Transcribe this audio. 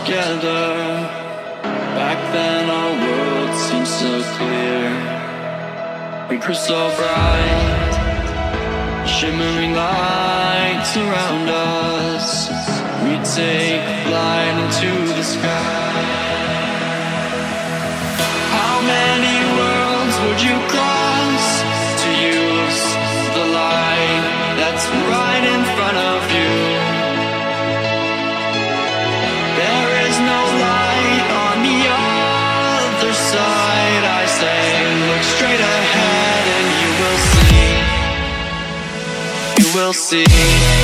together. Back then our world seemed so clear. We grew so bright, shimmering lights around us. We'd take flight into the sky. How many worlds would you cross to use the light that's right in front of you? There is no light on the other side. I say, look straight ahead and you will see. You will see.